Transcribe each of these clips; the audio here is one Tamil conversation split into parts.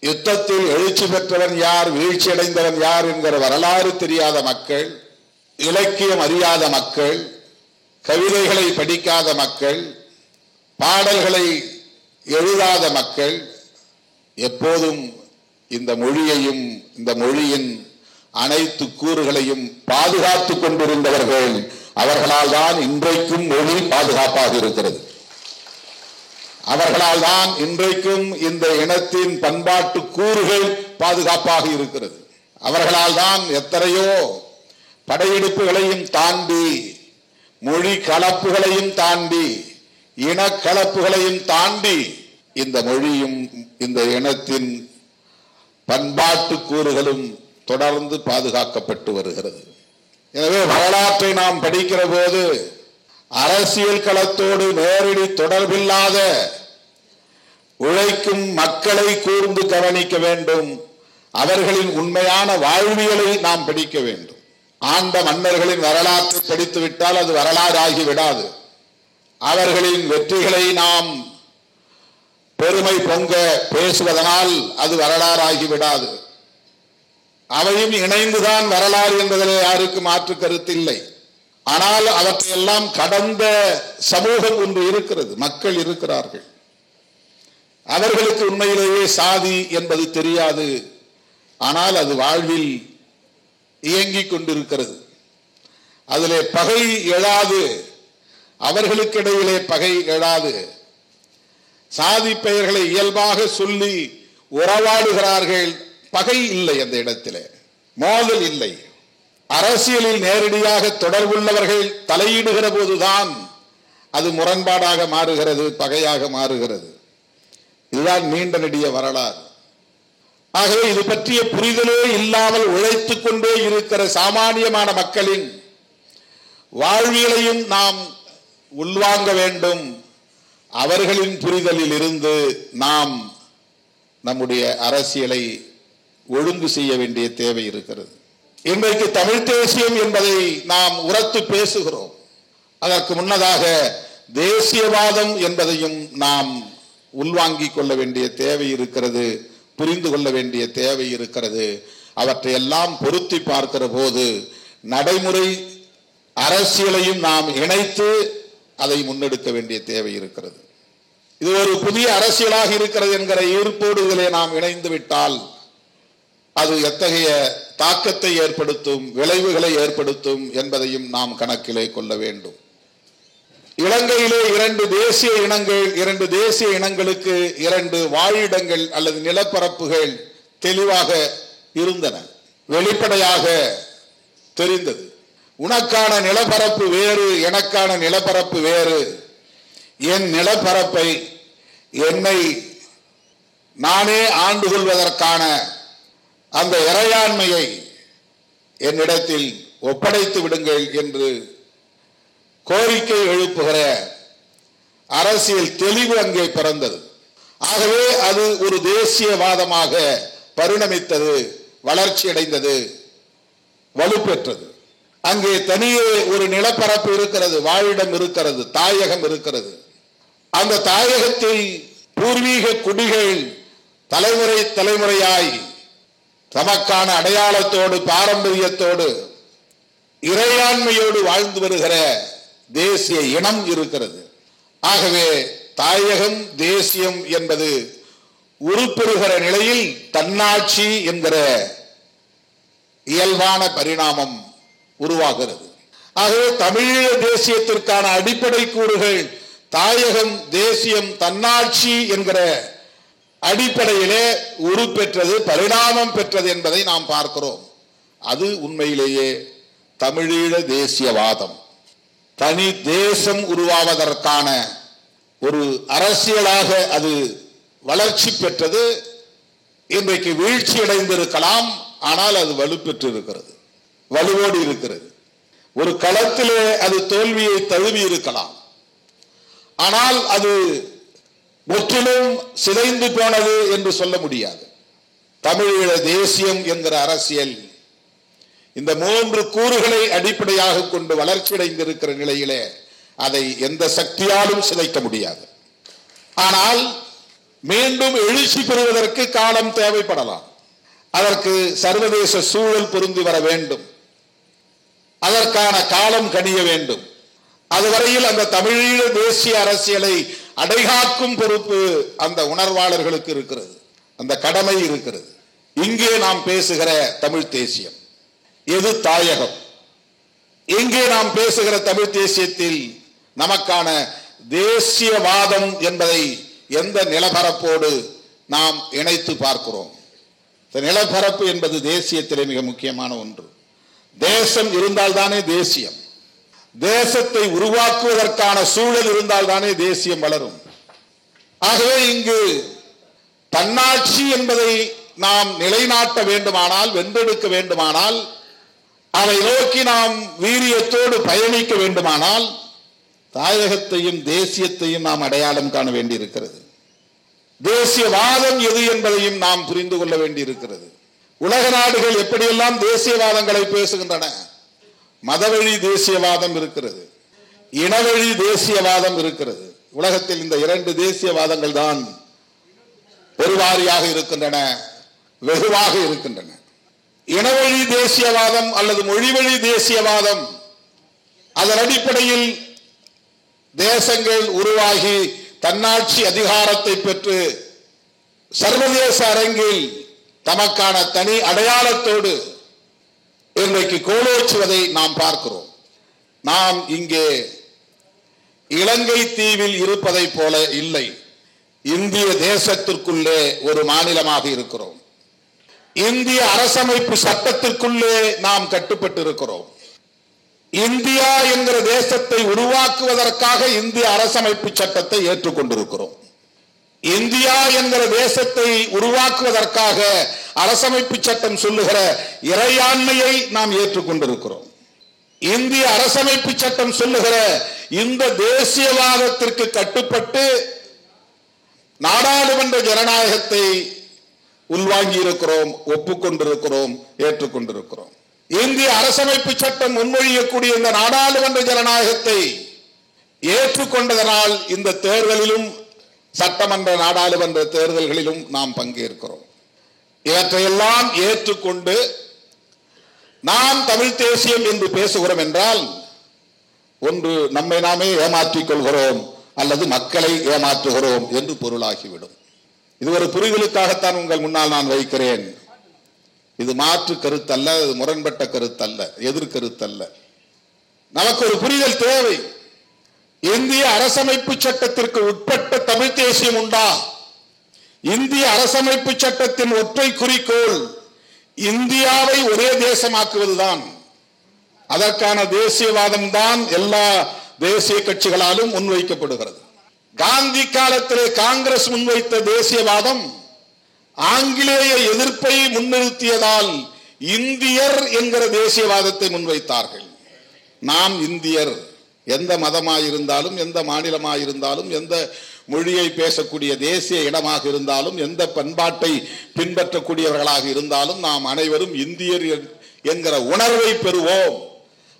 யுத்தத்தில் எழுச்சி பெற்றவன் யார், வீழ்ச்சி அடைந்தவன் யார் என்கிற வரலாறு தெரியாத மக்கள், இலக்கியம் அறியாத மக்கள், கவிதைகளை படிக்காத மக்கள், பாடல்களை எழுதாத மக்கள் எப்போதும் இந்த மொழியையும் இந்த மொழியின் அனைத்து கூறுகளையும் பாதுகாத்துக் கொண்டிருந்தவர்கள். அவர்களால் தான் இன்றைக்கும் மொழி பாதுகாப்பாக இருக்கிறது. அவர்களால் தான் இன்றைக்கும் இந்த இனத்தின் பண்பாட்டு கூறுகள் பாதுகாப்பாக இருக்கிறது. அவர்களால் தான் எத்தனையோ படையெடுப்புகளையும் தாண்டி, மொழி கலப்புகளையும் தாண்டி, இனக்கலப்புகளையும் தாண்டி இந்த மொழியும் இந்த இனத்தின் பண்பாட்டு கூறுகளும் தொடர்ந்து பாதுகாக்கப்பட்டு வருகிறது. எனவே வரலாற்றை நாம் படிக்கிற போது அரசியல் களத்தோடு நேரடி தொடர்பில்லாத உழைக்கும் மக்களை கூர்ந்து கவனிக்க வேண்டும். அவர்களின் உண்மையான வாழ்வியலை நாம் படிக்க வேண்டும். ஆண்ட மன்னர்களின் வரலாற்றை படித்துவிட்டால் அது வரலாறு ஆகிவிடாது. அவர்களின் வெற்றிகளை நாம் பெருமை பொங்க பேசுவதனால் அது வரலாறு ஆகிவிடாது. அவையும் இணைந்துதான் வரலாறு என்பதில் யாருக்கு மாற்று கருத்து இல்லை. ஆனால் அவற்றையெல்லாம் கடந்த சமூகம் ஒன்று இருக்கிறது, மக்கள் இருக்கிறார்கள். அவர்களுக்கு உண்மையிலேயே சாதி என்பது தெரியாது. ஆனால் அது வாழ்வில் இயங்கிக் கொண்டிருக்கிறது. அதிலே பகை எழாது, அவர்களுக்கிடையிலே பகை எழாது. சாதி பெயர்களை இயல்பாக சொல்லி உறவாடுகிறார்கள். பகை இல்லை, அந்த இடத்திலே மோதல் இல்லை. அரசியலில் நேரடியாக தொடர்புள்ளவர்கள் தலையிடுகிற போதுதான் அது முரண்பாடாக மாறுகிறது, பகையாக மாறுகிறது. இதுதான் நீண்ட நெடிய வரலாறு. ஆகவே இது பற்றிய புரிதலே இல்லாமல் உழைத்துக் கொண்டே இருக்கிற சாமானியமான மக்களின் வாழ்வியலையும் நாம் உள்வாங்க வேண்டும். அவர்களின் புரிதலில் இருந்து நாம் நம்முடைய அரசியலை ஒழுங்கு செய்ய வேண்டிய தேவை இருக்கிறது. இன்றைக்கு தமிழ் தேசியம் என்பதை நாம் உரத்து பேசுகிறோம். அதற்கு முன்னதாக தேசியவாதம் என்பதையும் நாம் உள்வாங்கிக் கொள்ள வேண்டிய தேவை இருக்கிறது, புரிந்து கொள்ள வேண்டிய தேவை இருக்கிறது. அவற்றையெல்லாம் பொருத்தி பார்க்கிற போது நடைமுறை அரசியலையும் நாம் இணைத்து அதை முன்னெடுக்க வேண்டிய தேவை இருக்கிறது. இது ஒரு புதிய அரசியலாக இருக்கிறது என்கிற ஈர்ப்போடு இதிலே நாம் இணைந்து விட்டால் அது எத்தகைய தாக்கத்தை ஏற்படுத்தும், விளைவுகளை ஏற்படுத்தும் என்பதையும் நாம் கணக்கிலே கொள்ள வேண்டும். இலங்கையிலே இரண்டு தேசிய இனங்களுக்கு இரண்டு வாழிடங்கள் அல்லது நிலப்பரப்புகள் தெளிவாக இருந்தன, வெளிப்படையாக தெரிந்தது. உனக்கான நிலப்பரப்பு வேறு, எனக்கான நிலப்பரப்பு வேறு. என் நிலப்பரப்பை என்னை நானே ஆண்டு கொள்வதற்கான அந்த இறையாண்மையை என்னிடத்தில் ஒப்படைத்து விடுங்கள் என்று கோரிக்கை எழுப்புகிற அரசியல் தெளிவு அங்கே பிறந்தது. ஆகவே அது ஒரு தேசியவாதமாக பரிணமித்தது, வளர்ச்சி அடைந்தது, வலுப்பெற்றது. அங்கே தனியே ஒரு நிலப்பரப்பு இருக்கிறது, வாழிடம் இருக்கிறது, தாயகம் இருக்கிறது. அந்த தாயகத்தில் பூர்வீக குடிகள் தலைமுறை தலைமுறையாய் தமக்கான அடையாளத்தோடு பாரம்பரியத்தோடு இறையாண்மையோடு வாழ்ந்து வருகிற தேசிய இனம் இருக்கிறது. ஆகவே தாயகம் தேசியம் என்பது உருப்பெறுகிற நிலையில் தன்னாட்சி என்கிற இயல்பான பரிணாமம் உருவாகிறது. ஆகவே தமிழீழ தேசியத்திற்கான அடிப்படை கூறுகள் தாயகம், தேசியம், தன்னாட்சி என்கிற அடிப்படையிலே உருப்பெற்றது, பரிணாமம் பெற்றது என்பதை நாம் பார்க்கிறோம். அது உண்மையிலேயே தமிழீழ தேசியவாதம். தனி தேசம் உருவாவதற்கான ஒரு அரசியலாக அது வளர்ச்சி பெற்றது. இன்றைக்கு வீழ்ச்சி அடைந்திருக்கலாம், ஆனால் அது வலுப்பெற்று இருக்கிறது, வலுவோடு இருக்கிறது. ஒரு களத்திலே அது தோல்வியை தழுவி இருக்கலாம், ஆனால் அது முற்றிலும் சிதைந்து போனது என்று சொல்ல முடியாது. தமிழீழ தேசியம் என்கிற அரசியல் இந்த மூன்று கூறுகளை அடிப்படையாக கொண்டு வளர்ச்சியடைந்திருக்கிற நிலையிலே அதை எந்த சக்தியாலும் சிதைக்க முடியாது. ஆனால் மீண்டும் எழுச்சி பெறுவதற்கு காலம் தேவைப்படலாம். அதற்கு சர்வதேச சூழல் பொருந்தி வர வேண்டும். அதற்கான காலம் கனிய வேண்டும். அதுவரையில் அந்த தமிழீழ தேசிய அரசியலை அடைகாக்கும் பொறுப்பு அந்த உணர்வாளர்களுக்கு இருக்கிறது, அந்த கடமை இருக்கிறது. இங்கே நாம் பேசுகிற தமிழ் தேசியம் எது தாயகம்? இங்கே நாம் பேசுகிற தமிழ் தேசியத்தில் நமக்கான தேசியவாதம் என்பதை எந்த நிலப்பரப்போடு நாம் இணைத்து பார்க்கிறோம்? நிலப்பரப்பு என்பது தேசியத்திலே மிக முக்கியமான ஒன்று. தேசம் இருந்தால்தானே தேசியம். தேசத்தை உருவாக்குவதற்கான சூழல் இருந்தால்தானே தேசியம் வளரும். ஆகவே இங்கு தன்னாட்சி என்பதை நாம் நிலைநாட்ட வேண்டுமானால், வென்றெடுக்க வேண்டுமானால், அதை நோக்கி நாம் வீரியத்தோடு பயணிக்க வேண்டுமானால் தாயகத்தையும் தேசியத்தையும் நாம் அடையாளம் காண வேண்டியிருக்கிறது. தேசியவாதம் எது என்பதையும் நாம் புரிந்து கொள்ள வேண்டியிருக்கிறது. உலக நாடுகள் எப்படியெல்லாம் தேசியவாதங்களை பேசுகின்றன. மதவழி தேசியவாதம் இருக்கிறது, இனவழி தேசியவாதம் இருக்கிறது. உலகத்தில் இந்த இரண்டு தேசியவாதங்கள் தான் பெருவாரியாக இருக்கின்றன, வெகுவாக இருக்கின்றன. இனவழி தேசியவாதம் அல்லது மொழிவழி தேசியவாதம், அதன் அடிப்படையில் தேசங்கள் உருவாகி தன்னாட்சி அதிகாரத்தை பெற்று சர்வதேச அரங்கில் தமக்கான தனி அடையாளத்தோடு இன்றைக்கு கோலோச்சுவதை நாம் பார்க்கிறோம். நாம் இங்கே இலங்கை தீவில் இருப்பதை போல இல்லை. இந்திய தேசத்திற்குள்ளே ஒரு மாநிலமாக இருக்கிறோம். இந்திய அரசமைப்பு சட்டத்திற்குள்ளே நாம் கட்டுப்பட்டு இருக்கிறோம். இந்தியா என்கிற தேசத்தை உருவாக்குவதற்காக இந்திய அரசமைப்பு சட்டத்தை ஏற்றுக்கொண்டிருக்கிறோம். இந்தியா என்கிற தேசத்தை உருவாக்குவதற்காக அரசமைப்பு சட்டம் சொல்லுகிற இறையாண்மையை நாம் ஏற்றுக்கொண்டிருக்கிறோம். இந்திய அரசமைப்பு சட்டம் சொல்லுகிற இந்த தேசியவாதத்திற்கு கட்டுப்பட்டு நாடாளுமன்ற ஜனநாயகத்தை உள்வாங்கி இருக்கிறோம், ஒப்புக்கொண்டிருக்கிறோம், ஏற்றுக்கொண்டிருக்கிறோம். இந்திய அரசமைப்பு சட்டம் முன்மொழியக்கூடிய இந்த நாடாளுமன்ற ஜனநாயகத்தை ஏற்றுக்கொண்டதனால் இந்த தேர்தலிலும் சட்டமன்ற நாடாளுமன்ற தேர்தல்களிலும் நாம் பங்கேற்கிறோம். இவற்றையெல்லாம் ஏற்றுக்கொண்டு நாம் தமிழ் தேசியம் என்று பேசுகிறோம் என்றால், ஒன்று நம்மை நாமே ஏமாற்றிக் கொள்கிறோம் அல்லது மக்களை ஏமாற்றுகிறோம் என்று பொருளாகிவிடும். இது ஒரு புரிதலுக்காகத்தான் உங்கள் முன்னால் நான் வைக்கிறேன். இது மாற்று கருத்தல்ல, இது முரண்பட்ட கருத்தல்ல, எதிர்கருத்தல்ல. நமக்கு ஒரு புரிதல் தேவை. இந்திய அரசமைப்பு சட்டத்திற்கு உட்பட்ட தமிழ் தேசியம் உண்டா? இந்திய அரசமைப்பு சட்டத்தின் ஒற்றை குறிக்கோள் இந்தியாவை ஒரே தேசமாக்குவதுதான். அதற்கான தேசியவாதம் தான் எல்லா தேசிய கட்சிகளாலும் முன்வைக்கப்படுகிறது. காந்தி காலத்திலே காங்கிரஸ் முன்வைத்த தேசியவாதம் ஆங்கிலேய எதிர்ப்பை முன்னிறுத்தியதால் இந்தியர் என்கிற தேசியவாதத்தை முன்வைத்தார்கள். நாம் இந்தியர், எந்த மதமாயிருந்தாலும், எந்த மாநிலமாயிருந்தாலும், எந்த மொழியை பேசக்கூடிய தேசிய இடமாக இருந்தாலும், எந்த பண்பாட்டை பின்பற்றக்கூடியவர்களாக இருந்தாலும் நாம் அனைவரும் இந்தியர் என்கிற உணர்வை பெறுவோம்.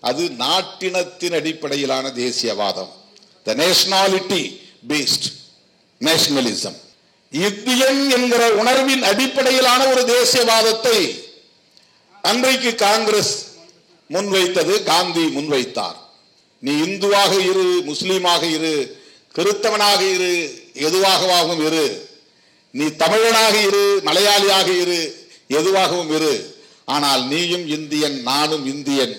அது நாட்டினத்தின் அடிப்படையிலான தேசியவாதம். The nationality based nationalism. Indian என்கிற உணர்வின் அடிப்படையிலான ஒரு தேசியவாதத்தை அன்றைக்கு காங்கிரஸ் முன்வைத்தது, காந்தி முன்வைத்தார். நீ இந்துவாக இரு, முஸ்லீமாக இரு, கிறிஸ்தவனாக இரு, எதுவாகவும் இரு, நீ தமிழனாக இரு, மலையாளியாக இரு, எதுவாகவும் இரு, ஆனால் நீயும் இந்தியன், நானும் இந்தியன்.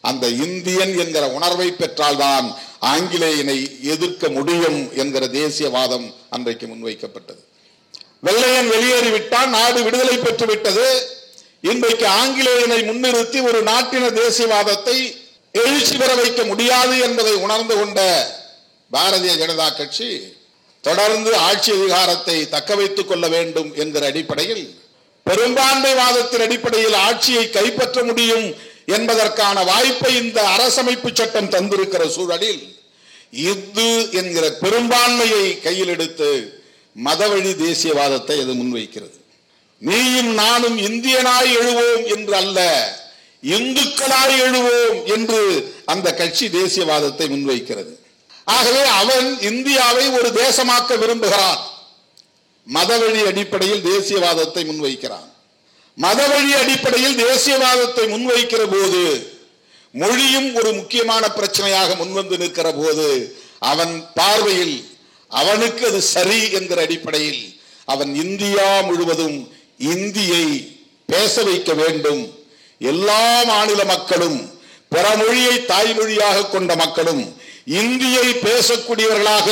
அந்த இந்தியன் என்கிற உணர்வை பெற்றால்தான் ஆங்கிலேயனை எதிர்க்க முடியும் என்கிற தேசியவாதம் அன்றைக்கு முன்வைக்கப்பட்டது. வெள்ளையன் வெளியேறிவிட்டான், நாடு விடுதலை பெற்று விட்டது. இன்றைக்கு ஆங்கிலேயனை முன்னிறுத்தி ஒரு நாட்டின தேசியவாதத்தை எழுச்சி பெற வைக்க முடியாது என்பதை உணர்ந்து கொண்ட பாரதிய ஜனதா கட்சி தொடர்ந்து ஆட்சி அதிகாரத்தை தக்க வைத்துக் கொள்ள வேண்டும் என்கிற அடிப்படையில், பெரும்பான்மை வாதத்தின் அடிப்படையில் ஆட்சியை கைப்பற்ற முடியும் என்பதற்கான வாய்ப்பை இந்த அரசமைப்பு சட்டம் தந்திருக்கிற சூழலில் இந்து என்கிற பெரும்பான்மையை கையில் எடுத்து மதவழி தேசியவாதத்தை அது முன்வைக்கிறது. நீயும் நானும் இந்தியனாய் எழுவோம் என்று அல்ல, இந்துக்களாய் எழுவோம் என்று அந்த கட்சி தேசியவாதத்தை முன்வைக்கிறது. ஆகவே அவன் இந்தியாவை ஒரு தேசமாக்க விரும்புகிறான். மதவழி அடிப்படையில் தேசியவாதத்தை முன்வைக்கிறான். மதவழி அடிப்படையில் தேசியவாதத்தை முன்வைக்கிற போது மொழியும் ஒரு முக்கியமான பிரச்சனையாக முன்வந்து நிற்கிற போது அவன் பார்வையில் அவனுக்கு அது சரி என்கிற அடிப்படையில் அவன் இந்தியா முழுவதும் இந்தியை பேச வைக்க வேண்டும், எல்லா மாநில மக்களும் பிற மொழியை தாய்மொழியாக கொண்ட மக்களும் இந்தியை பேசக்கூடியவர்களாக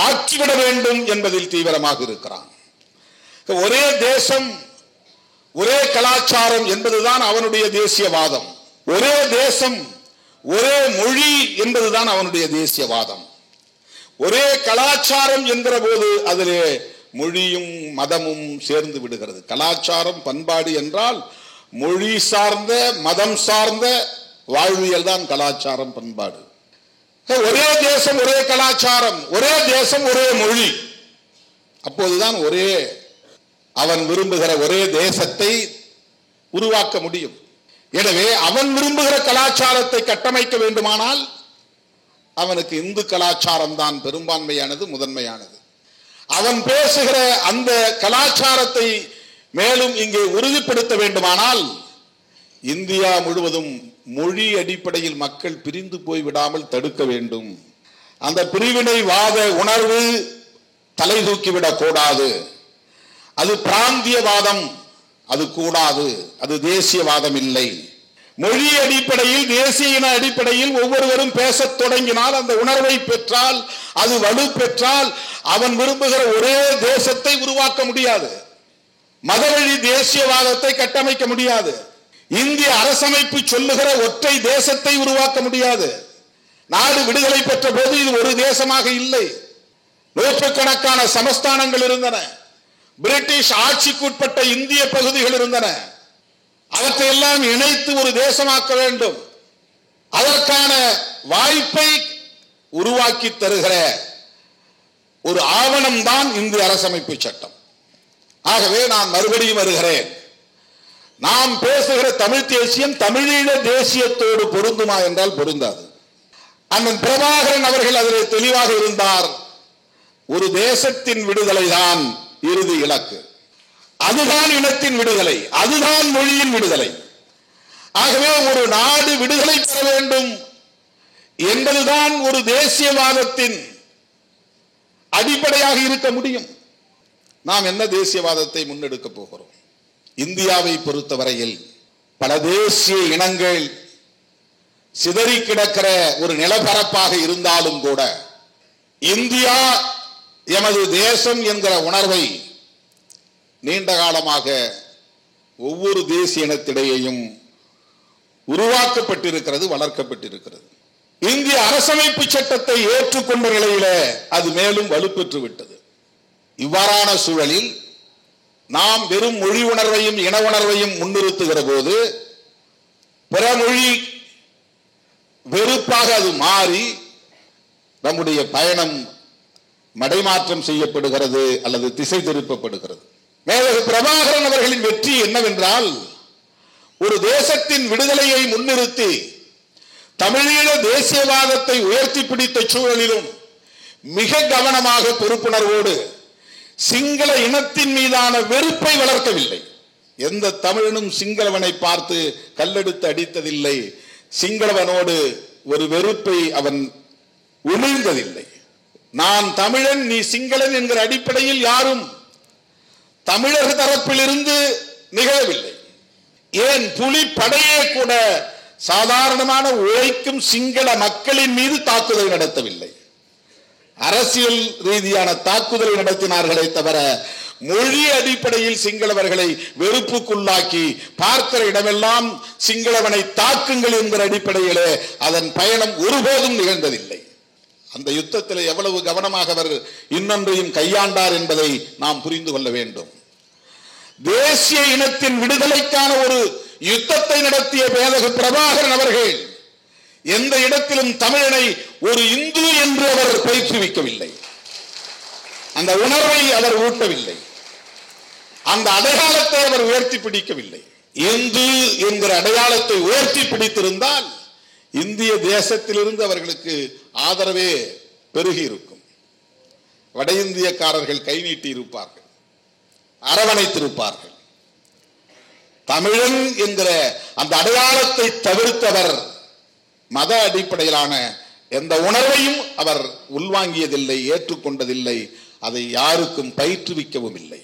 ஆக்கிவிட வேண்டும் என்பதில் தீவிரமாக இருக்கிறான். ஒரே தேசம் ஒரே கலாச்சாரம் என்பதுதான் அவனுடைய தேசியவாதம். ஒரே தேசம் ஒரே மொழி என்பதுதான் அவனுடைய தேசியவாதம். ஒரே கலாச்சாரம் என்கிற போது அதிலே மொழியும் மதமும் சேர்ந்து விடுகிறது. கலாச்சாரம் பண்பாடு என்றால் மொழி சார்ந்த மதம் சார்ந்த வாழ்வியல் தான் கலாச்சாரம் பண்பாடு. ஒரே தேசம் ஒரே கலாச்சாரம், ஒரே தேசம் ஒரே மொழி, அப்போதுதான் ஒரே அவன் விரும்புகிற ஒரே தேசத்தை உருவாக்க முடியும். எனவே அவன் விரும்புகிற கலாச்சாரத்தை கட்டமைக்க வேண்டுமானால் அவனுக்கு இந்து கலாச்சாரம் தான் பெரும்பான்மையானது, முதன்மையானது. அவன் பேசுகிற அந்த கலாச்சாரத்தை மேலும் இங்கே உறுதிப்படுத்த வேண்டுமானால் இந்தியா முழுவதும் மொழி அடிப்படையில் மக்கள் பிரிந்து போய்விடாமல் தடுக்க வேண்டும். அந்த பிரிவினைவாத உணர்வு தலை தூக்கிவிடக் கூடாது. அது பிராந்தியவாதம், அது கூடாது. அது தேசியவாதம் இல்லை. மொழி அடிப்படையில் தேசிய இன அடிப்படையில் ஒவ்வொருவரும் பேசத் தொடங்கினால், அந்த உணர்வை பெற்றால், அது வலு பெற்றால் அவன் விரும்புகிற ஒரே தேசத்தை உருவாக்க முடியாது. மதவழி தேசியவாதத்தை கட்டமைக்க முடியாது. இந்திய அரசமைப்பு சொல்லுகிற ஒற்றை தேசத்தை உருவாக்க முடியாது. நாடு விடுதலை பெற்ற போது இது ஒரு தேசமாக இல்லை. நூற்றுக்கணக்கான சமஸ்தானங்கள் இருந்தன. பிரிட்டிஷ் ஆட்சிக்குட்பட்ட இந்திய பகுதிகள் இருந்தன. அவற்றையெல்லாம் இணைத்து ஒரு தேசமாக்க வேண்டும். அதற்கான வாய்ப்பை உருவாக்கி தருகிற ஒரு ஆவணம் தான் இந்திய அரசமைப்பு சட்டம். ஆகவே நான் மறுபடியும் வருகிறேன். நாம் பேசுகிற தமிழ் தேசியம் தமிழீழ தேசியத்தோடு பொருந்துமா என்றால் பொருந்தாது. அண்ணன் பிரபாகரன் அவர்கள் அதில் தெளிவாக இருந்தார். ஒரு தேசத்தின் விடுதலை தான் இறுதி இலக்கு. அதுதான் இனத்தின் விடுதலை, அதுதான் மொழியின் விடுதலை. ஆகவே ஒரு நாடு விடுதலை பெற வேண்டும் என்பதுதான் ஒரு தேசியவாதத்தின் அடிப்படையாக இருக்க முடியும். நாம் என்ன தேசியவாதத்தை முன்னெடுக்க போகிறோம்? இந்தியாவை பொறுத்தவரையில் பல தேசிய இனங்கள் சிதறி கிடக்கிற ஒரு நிலப்பரப்பாக இருந்தாலும் கூட இந்தியா எமது தேசம் என்கிற உணர்வை நீண்ட காலமாக ஒவ்வொரு தேசிய இனத்திடையேயும் உருவாக்கப்பட்டிருக்கிறது, வளர்க்கப்பட்டிருக்கிறது. இந்திய அரசமைப்பு சட்டத்தை ஏற்றுக்கொண்ட நிலையில அது மேலும் வலுப்பெற்று விட்டது. இவ்வாறான சூழலில் நாம் வெறும் மொழி உணர்வையும் இன உணர்வையும் முன்னிறுத்துகிற போது பிற மொழி வெறுப்பாக அது மாறி நம்முடைய பயணம் மடைமாற்றம் செய்யப்படுகிறது அல்லது திசை திருப்பப்படுகிறது. மேலும் பிரபாகரன் அவர்களின் வெற்றி என்னவென்றால், ஒரு தேசத்தின் விடுதலையை முன்னிறுத்தி தமிழீழ தேசியவாதத்தை உயர்த்தி பிடித்த சூழலிலும் மிக கவனமாக பொறுப்புணர்வோடு சிங்கள இனத்தின் மீதான வெறுப்பை வளர்க்கவில்லை. எந்த தமிழனும் சிங்களவனை பார்த்து கல்லெடுத்து அடித்ததில்லை. சிங்களவனோடு ஒரு வெறுப்பை அவன் உமிழ்ந்ததில்லை. நான் தமிழன், நீ சிங்களன் என்கிற அடிப்படையில் யாரும் தமிழர் தரப்பிலிருந்து நிகழவில்லை. ஏன் புலி படையே கூட சாதாரணமான உழைக்கும் சிங்கள மக்களின் மீது தாக்குதல் நடத்தவில்லை. அரசியல் ரீதியான தாக்குதலை நடத்தினார்களே தவிர மொழி அடிப்படையில் சிங்களவர்களை வெறுப்புக்குள்ளாக்கி பார்க்கிற இடமெல்லாம் சிங்களவனை தாக்குங்கள் என்கிற அடிப்படையிலே அதன் பயணம் ஒருபோதும் நிகழ்ந்ததில்லை. அந்த யுத்தத்தில் எவ்வளவு கவனமாக அவர் இன்னொன்றையும் கையாண்டார் என்பதை நாம் புரிந்து கொள்ள வேண்டும். தேசிய இனத்தின் விடுதலைக்கான ஒரு யுத்தத்தை நடத்திய பேரக பிரபாகரன் அவர்கள் எந்த இடத்திலும் தமிழனை ஒரு இந்து என்று அவர் பயிற்றுவிக்கவில்லை. அந்த உணர்வை அவர் ஊட்டவில்லை. அந்த அடையாளத்தை அவர் உயர்த்தி பிடிக்கவில்லை. இந்து என்கிற அடையாளத்தை உயர்த்தி பிடித்திருந்தால் இந்திய தேசத்திலிருந்து அவர்களுக்கு ஆதரவே பெருகி இருக்கும். வட இந்தியக்காரர்கள் கை நீட்டி இருப்பார்கள். அரவணைத்திருப்பார்கள். தமிழன் என்கிற அந்த அடையாளத்தை தவிர்த்தவர் மத அடிப்படையிலான எந்த உணர்வையும் அவர் உள்வாங்கியதில்லை, ஏற்றுக்கொண்டதில்லை, அதை யாருக்கும் பயிற்றுவிக்கவும் இல்லை.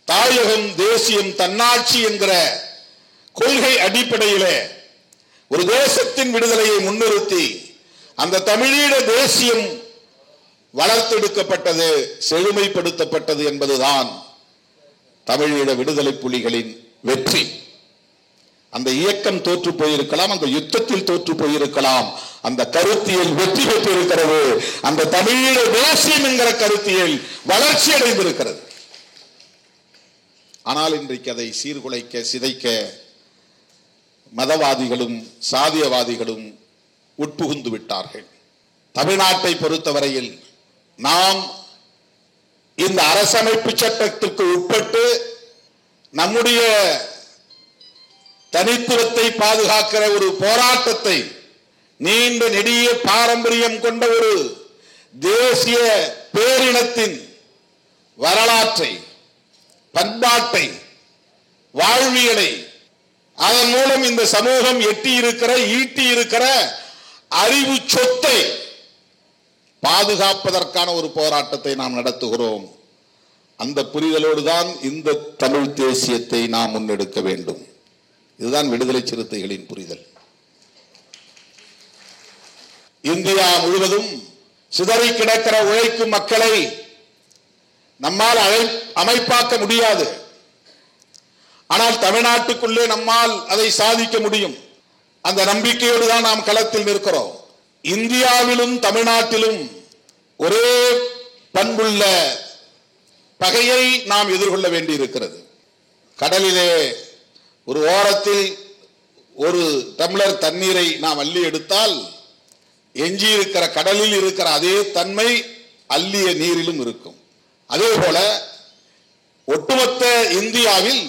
தாயகம், தேசியம், தன்னாட்சி என்கிற கொள்கை அடிப்படையிலே ஒரு தேசத்தின் விடுதலையை முன்னிறுத்தி அந்த தமிழீழ தேசியம் வளர்த்தெடுக்கப்பட்டது, செழுமைப்படுத்தப்பட்டது என்பதுதான் தமிழீழ விடுதலை புலிகளின் வெற்றி. அந்த இயக்கம் தோற்று போயிருக்கலாம், அந்த யுத்தத்தில் தோற்று போயிருக்கலாம், அந்த கருத்தியல் வெற்றி பெற்றிருக்கிறது. அந்த தமிழீழ தேசியம் என்கிற கருத்தியல் வளர்ச்சி அடைந்திருக்கிறது. ஆனால் இன்றைக்கு அதை சீர்குலைக்க, சிதைக்க மதவாதிகளும் சாதியவாதிகளும் உட்புகுந்து விட்டார்கள். தமிழ்நாட்டை பொறுத்தவரையில் நாம் இந்த அரசமைப்பு சட்டத்திற்கு உட்பட்டு நம்முடைய தனித்துவத்தை பாதுகாக்கிற ஒரு போராட்டத்தை, நீண்ட நெடிய பாரம்பரியம் கொண்ட ஒரு தேசிய பேரினத்தின் வரலாற்றை, பண்பாட்டை, வாழ்வியலை, அதன் மூலம் இந்த சமூகம் ஈட்டி இருக்கிற அறிவு சொத்தை பாதுகாப்பதற்கான ஒரு போராட்டத்தை நாம் நடத்துகிறோம். அந்த புரிதலோடு தான் இந்த தமிழ் தேசியத்தை நாம் முன்னெடுக்க வேண்டும். இதுதான் விடுதலை சிறுத்தைகளின் புரிதல். இந்தியா முழுவதும் சிதறி கிடக்கிற உழைக்கும் மக்களை நம்மால் அமைப்பாக்க முடியாது. ஆனால் தமிழ்நாட்டுக்குள்ளே நம்மால் அதை சாதிக்க முடியும். அந்த நம்பிக்கையோடு தான் நாம் களத்தில் நிற்கிறோம். இந்தியாவிலும் தமிழ்நாட்டிலும் ஒரே பண்புள்ள பகையை நாம் எதிர்கொள்ள வேண்டி இருக்கிறது. கடலிலே ஒரு ஓரத்தில் ஒரு டம்ளர் தண்ணீரை நாம் அள்ளி எடுத்தால் எஞ்சி இருக்கிற கடலில் இருக்கிற அதே தன்மை அள்ளிய நீரிலும் இருக்கும். அதே போல ஒட்டுமொத்த இந்தியாவில்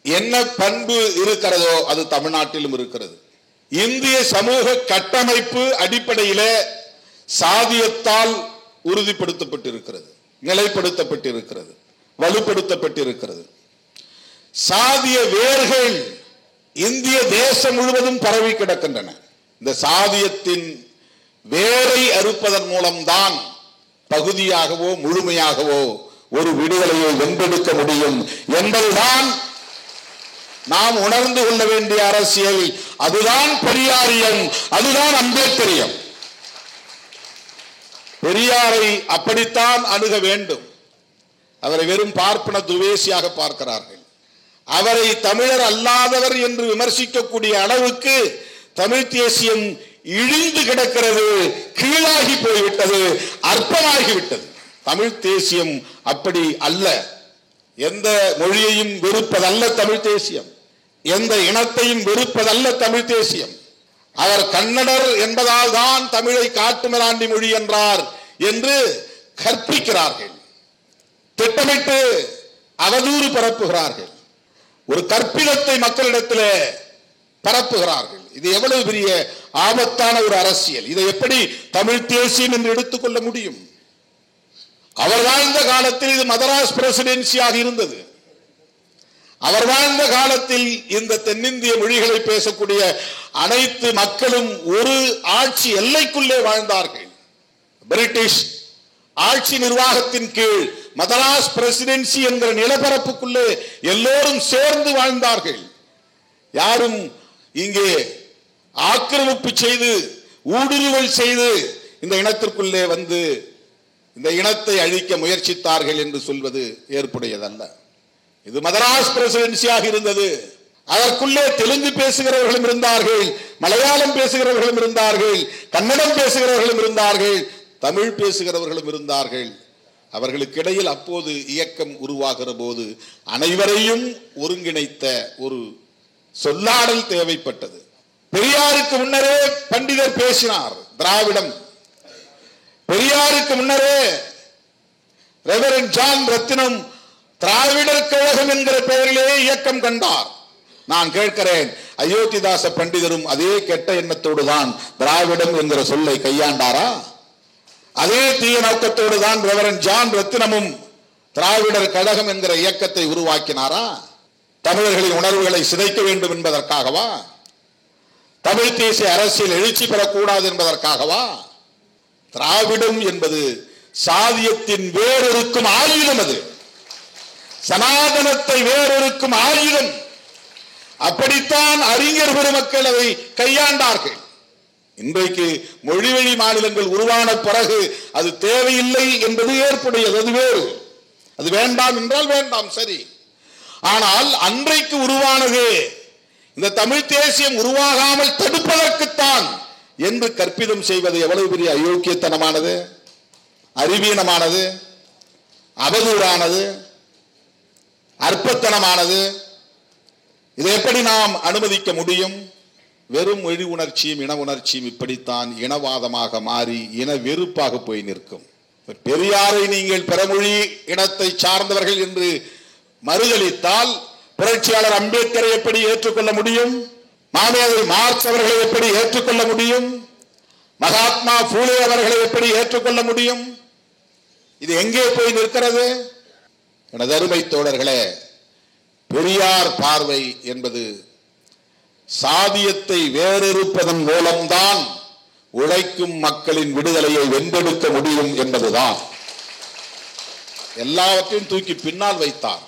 என்ன பண்பு இருக்கிறதோ அது தமிழ்நாட்டிலும் இருக்கிறது. இந்திய சமூக கட்டமைப்பு அடிப்படையிலே சாதியத்தால் உறுதிப்படுத்தப்பட்டிருக்கிறது, நிலைப்படுத்தப்பட்டிருக்கிறது, வலுப்படுத்தப்பட்டிருக்கிறது. சாதிய வேர்கள் இந்திய தேசம் முழுவதும் பரவி கிடக்கின்றன. இந்த சாதியத்தின் வேரை அறுப்பதன் மூலம்தான் பகுதியாகவோ முழுமையாகவோ ஒரு விடுதலையை வென்றெடுக்க முடியும் என்பதுதான் நாம் உணர்ந்து கொள்ள வேண்டிய அரசியல். அதுதான் பெரியாரியம், அதுதான் அம்பேத்கரியம். பெரியாரை அப்படித்தான் அணுக வேண்டும். அவரை வெறும் பார்ப்பன துவேசியாக பார்க்கிறார்கள். அவரை தமிழர் அல்லாதவர் என்று விமர்சிக்கக்கூடிய அளவுக்கு தமிழ் தேசியம் இழிந்து கிடக்கிறது, கீழாகி போய்விட்டது, அற்பமாகிவிட்டது. தமிழ் தேசியம் அப்படி அல்ல. எந்த மொழியையும் வெறுப்பதல்ல தமிழ் தேசியம், எந்த இனத்தையும் வெறுப்பதல்ல தமிழ் தேசியம். அவர் கன்னடர் என்பதால் தான் தமிழை காட்டுமிராண்டி மொழி என்றார் என்று கற்பிக்கிறார்கள், திட்டமிட்டு அவதூறு பரப்புகிறார்கள், ஒரு கற்பிதத்தை மக்களிடத்தில் பரப்புகிறார்கள். இது எவ்வளவு பெரிய ஆபத்தான ஒரு அரசியல்! இதை எப்படி தமிழ் தேசியம் என்று எடுத்துக்கொள்ள முடியும்? அவர் வாழ்ந்த காலத்தில் இது மதராஸ் பிரசிடென்சியாக இருந்தது. அவர் வாழ்ந்த காலத்தில் இந்த தென்னிந்திய மொழிகளை பேசக்கூடிய அனைத்து மக்களும் ஒரு ஆட்சி எல்லைக்குள்ளே வாழ்ந்தார்கள். பிரிட்டிஷ் ஆட்சி நிர்வாகத்தின் கீழ் மதராஸ் பிரசிடென்சி என்கிற நிலப்பரப்புக்குள்ளே எல்லோரும் சேர்ந்து வாழ்ந்தார்கள். யாரும் இங்கே ஆக்கிரமிப்பு செய்து ஊடுருவல் செய்து இந்த இனத்திற்குள்ளே வந்து இந்த இனத்தை அழிக்க முயற்சித்தார்கள் என்று சொல்வது ஏற்புடையதல்ல. இது மதராஸ் பிரசிடென்சியாக இருந்தது. அதற்குள்ளே தெலுங்கு பேசுகிறவர்களும் இருந்தார்கள், மலையாளம் பேசுகிறவர்களும் இருந்தார்கள், கன்னடம் பேசுகிறவர்களும் இருந்தார்கள், தமிழ் பேசுகிறவர்களும் இருந்தார்கள். அவர்களுக்கு இடையில் அப்போது இயக்கம் உருவாகிற போது அனைவரையும் ஒருங்கிணைத்த ஒரு சொல்லாடல் தேவைப்பட்டது. பெரியாருக்கு முன்னரே பண்டிதர் பேசினார் திராவிடம். பெரியாருக்கு முன்னரே ரெவரண்ட் ஜான் ரத்தினம் திராவிடர் கழகம் என்கிற பெயரிலே இயக்கம் கண்டார். நான் கேட்கிறேன், அயோத்திதாச பண்டிதரும் அதே கெட்ட எண்ணத்தோடு தான் திராவிடம் என்கிற சொல்லை கையாண்டாரா? அதே தீய நோக்கத்தோடு தான் ரெவரண்ட் ஜான் ரத்தினமும் திராவிடர் கழகம் என்கிற இயக்கத்தை உருவாக்கினாரா? தமிழர்களின் உணர்வுகளை சிதைக்க வேண்டும் என்பதற்காகவா? தமிழ் தேசிய அரசியல் எழுச்சி பெறக்கூடாது என்பதற்காகவா? திராவிடம் என்பது சாதியத்தின் வேறொருக்கும் ஆயுதம். அது சனாதனத்தை வேறொருக்கும் ஆயுதம். அப்படித்தான் அறிஞர் பெருமக்கள் அதை கையாண்டார்கள். இன்றைக்கு மொழிவழி மாநிலங்கள் உருவான பிறகு அது தேவையில்லை என்பது ஏற்புடையது, அது வேறு. அது வேண்டாம் என்றால் வேண்டாம், சரி. ஆனால் அன்றைக்கு உருவானது இந்த தமிழ் தேசியம் உருவாகாமல் தடுப்பதற்குத்தான் என்று கற்பிதம் செய்வது எவ்வளவு பெரிய அயோக்கியத்தனமானது, அறிவீனமானது, அவதூறானது, அற்பத்தனமானது. இதை எப்படி நாம் அனுமதிக்க முடியும்? வெறும் மொழி உணர்ச்சியும் இன உணர்ச்சியும் இப்படித்தான் இனவாதமாக மாறி இன வெறுப்பாக போய் நிற்கும். பெரியாரை நீங்கள் பிறமொழி இனத்தை சார்ந்தவர்கள் என்று மறுதளித்தால் புரட்சியாளர் அம்பேத்கரை எப்படி ஏற்றுக்கொள்ள முடியும்? மாமேதை மார்க்ஸ் அவர்களை எப்படி ஏற்றுக்கொள்ள முடியும்? மகாத்மா பூலே அவர்களை எப்படி ஏற்றுக்கொள்ள முடியும்? இது எங்கே போய் நிற்கிறது? எனது அருமை தோழர்களே, பெரியார் பார்வை என்பது சாதியத்தை வேறறுப்பதன் மூலம்தான் உழைக்கும் மக்களின் விடுதலையை வென்றெடுக்க முடியும் என்பதுதான். எல்லாவற்றையும் தூக்கி பின்னால் வைத்தார்,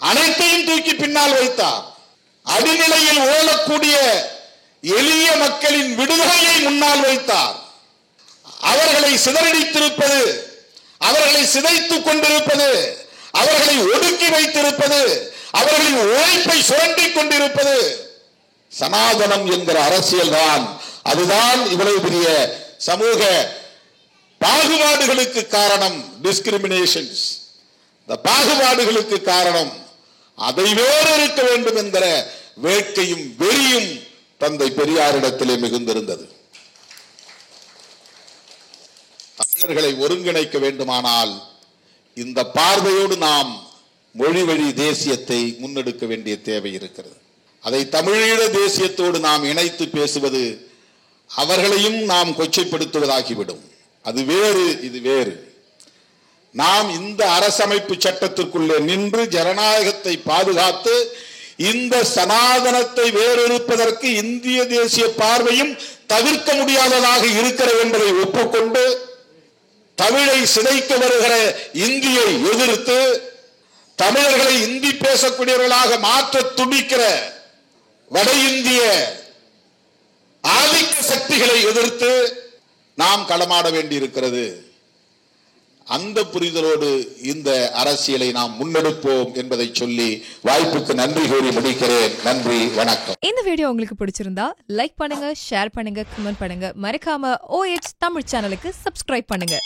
அனைத்தையும் தூக்கி பின்னால் வைத்தார். அடிநிலையில் ஓடக்கூடிய எளிய மக்களின் விடுதலையை முன்னால் வைத்தார். அவர்களை சிதறடித்திருப்பது, அவர்களை சிதைத்துக் கொண்டிருப்பது, அவர்களை ஒடுக்கி வைத்திருப்பது, அவர்களின் உழைப்பை சுரண்டிக் கொண்டிருப்பது சனாதனம் என்கிற அரசியல் தான். அதுதான் இவ்வளவு பெரிய சமூக பாகுபாடுகளுக்கு காரணம். டிஸ்கிரிமினேஷன்ஸ், இந்த பாகுபாடுகளுக்கு காரணம். அதை வேறு இருக்க வேண்டும் என்கிற வேட்கையும் வெறியும் தந்தை பெரியாரிடத்திலே மிகுந்திருந்தது. தமிழர்களை ஒருங்கிணைக்க வேண்டுமானால் இந்த பார்வையோடு நாம் மொழி வழி தேசியத்தை முன்னெடுக்க வேண்டிய தேவை இருக்கிறது. அதை தமிழீழ தேசியத்தோடு நாம் இணைத்து பேசுவது அவர்களையும் நாம் கொச்சைப்படுத்துவதாகிவிடும். அது வேறு, இது வேறு. நாம் இந்த அரசமைப்பு சட்டத்திற்குள்ளே நின்று ஜனநாயகத்தை பாதுகாத்து இந்த சனாதனத்தை வேறறுப்பதற்கு இந்திய தேசிய பார்வையும் தவிர்க்க முடியாததாக இருக்கிறது என்பதை ஒப்புக்கொண்டு தமிழை சிதைக்க வருகிற இந்தியை எதிர்த்து தமிழர்களை இந்தி பேசக்கூடியவர்களாக மாற்ற துடிக்கிற வட இந்திய ஆதிக்க சக்திகளை எதிர்த்து நாம் களமாட வேண்டி இருக்கிறது. அந்த புரிதலோடு இந்த அரசியலை நாம் முன்னெடுப்போம் என்பதை சொல்லி வாய்ப்புக்கு நன்றி கூறி முடிக்கிறேன். நன்றி, வணக்கம். இந்த வீடியோ உங்களுக்கு பிடிச்சிருந்தா லைக் பண்ணுங்க, ஷேர் பண்ணுங்க, கமெண்ட் பண்ணுங்க. மறக்காம OH தமிழ் சேனலுக்கு சப்ஸ்கிரைப் பண்ணுங்க.